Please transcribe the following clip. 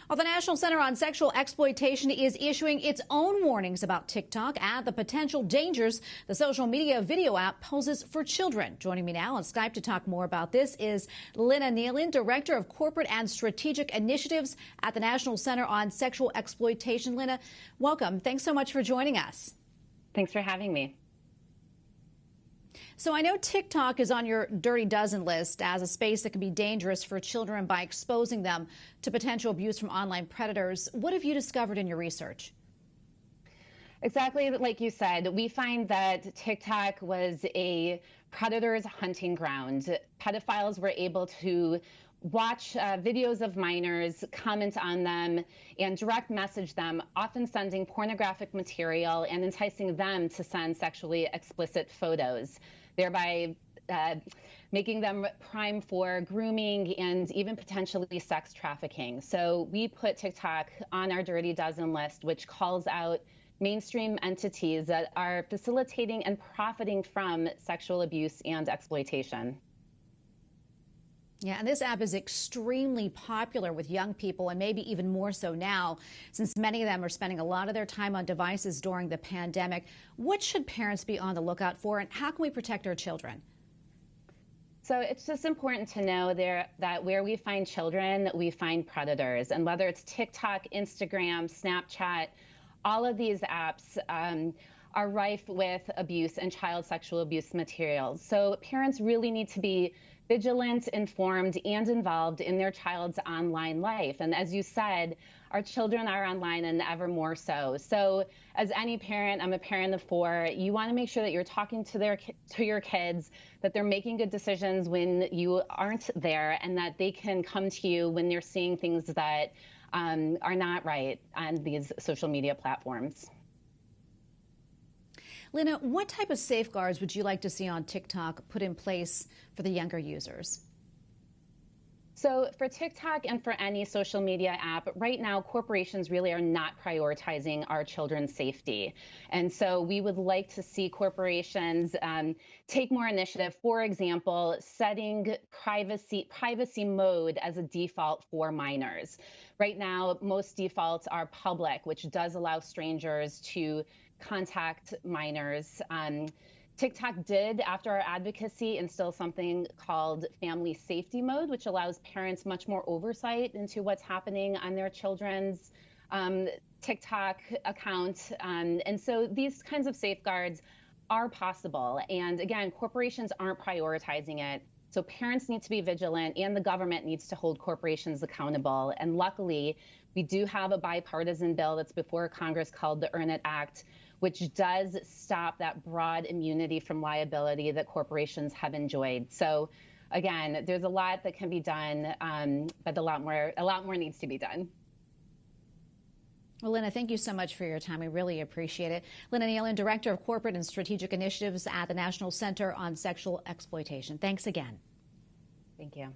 Well, the National Center on Sexual Exploitation is issuing its own warnings about TikTok and the potential dangers the social media video app poses for children. Joining me now on Skype to talk more about this is Lynna Nealon, Director of Corporate and Strategic Initiatives at the National Center on Sexual Exploitation. Lynna, welcome. Thanks so much for joining us. Thanks for having me. So I know TikTok is on your dirty dozen list as a space that can be dangerous for children by exposing them to potential abuse from online predators. What have you discovered in your research? Exactly like you said, we find that TikTok was a predator's hunting ground. Pedophiles were able to watch videos of minors, comment on them, and direct message them, often sending pornographic material and enticing them to send sexually explicit photos, thereby making them prime for grooming and even potentially sex trafficking. So we put TikTok on our dirty dozen list, which calls out mainstream entities that are facilitating and profiting from sexual abuse and exploitation. Yeah, and this app is extremely popular with young people, and maybe even more so now, since many of them are spending a lot of their time on devices during the pandemic. What should parents be on the lookout for, and how can we protect our children? So it's just important to know that where we find children, we find predators. And whether it's TikTok, Instagram, Snapchat, all of these apps are rife with abuse and child sexual abuse materials. So parents really need to be vigilant, informed, and involved in their child's online life. And as you said, our children are online and ever more so. So as any parent, I'm a parent of four, you want to make sure that you're talking to your kids, that they're making good decisions when you aren't there, and that they can come to you when they're seeing things that are not right on these social media platforms. Lynna, what type of safeguards would you like to see on TikTok put in place for the younger users? So for TikTok and for any social media app, right now, corporations really are not prioritizing our children's safety. And so we would like to see corporations take more initiative. For example, setting privacy mode as a default for minors. Right now, most defaults are public, which does allow strangers to contact minors. TikTok did, after our advocacy, instill something called family safety mode, which allows parents much more oversight into what's happening on their children's TikTok account. And so these kinds of safeguards are possible. And again, corporations aren't prioritizing it. So parents need to be vigilant, and the government needs to hold corporations accountable. And luckily, we do have a bipartisan bill that's before Congress called the Earn It Act, which does stop that broad immunity from liability that corporations have enjoyed. So again, there's a lot that can be done, but a lot more needs to be done. Well, Lynna, thank you so much for your time. We really appreciate it. Lynna Nealon, Director of Corporate and Strategic Initiatives at the National Center on Sexual Exploitation. Thanks again. Thank you.